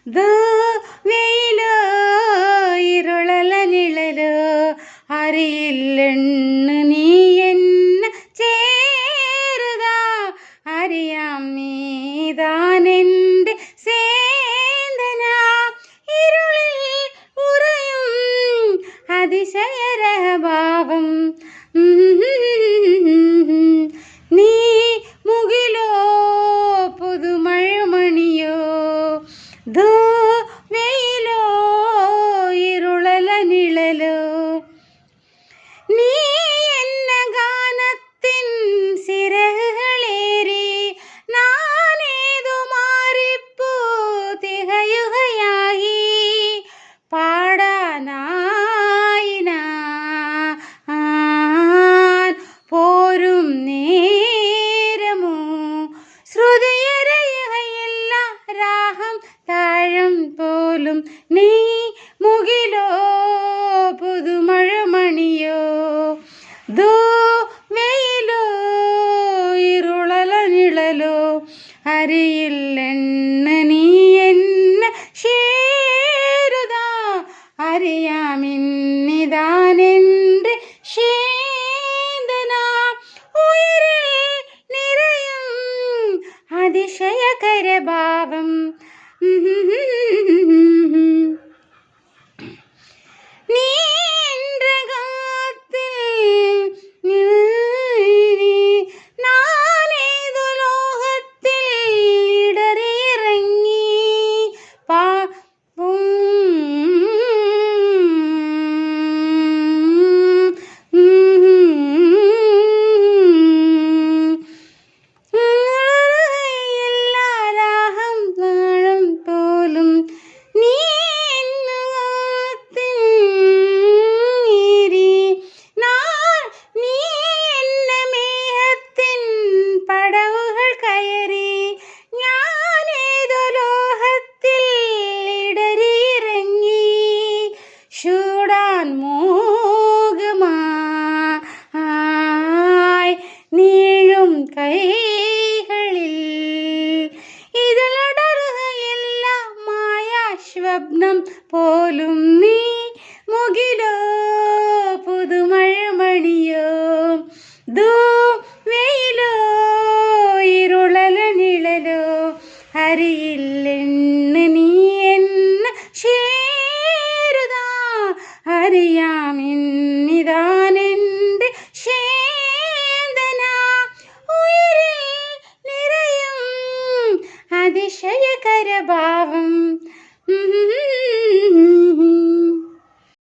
വെയിലോ ഇരുളല നിഴലോ അറിയില്ലെന്ന് നീ എന്നെ ചേരുതാ അറിയാം നീതാനെൻ്റെ സേന്തന ഇരുളിൽ ഉറയും അതിശയരഭാവം നീ മുകിലോ പുതുമഴമണിയോ വെയിലോ ഇരുളല നിഴലോ നീ എന്ന ഗാനത്തിൻ സിരകളേറി നാനേതു മാറിപ്പോ തികയുകയായി പാടാനായി ഞാൻ പോരും നേരമോ ശ്രുതിയരയുകയില്ല രാഗം താഴം പോലും നീ മുകിലോ പുതുമഴമണിയോ വെയിലോ ഇരുളല നിഴലോ അറിയില്ലെന്ന് നീ എന്നെ ചേരുതാ അറിയാമിന്നിതാനെൻ്റെ ശേന്തന ഉയരിൽ നിറയും അതിശയകരഭാവം നീ നാനേതു ലോകത്തിൽ ഇടറിയിറങ്ങി രാഹം താഴം പോലും നീ ചൂടാൻ മോഹമായി നീളും കൈകളിൽ ഇതിലടറുകയില്ല മായാ സ്വപ്നം പോലും നീ മുകിലോ പുതുമഴമണിയോ വെയിലോ ഇരുളല നിഴലോ അറിയ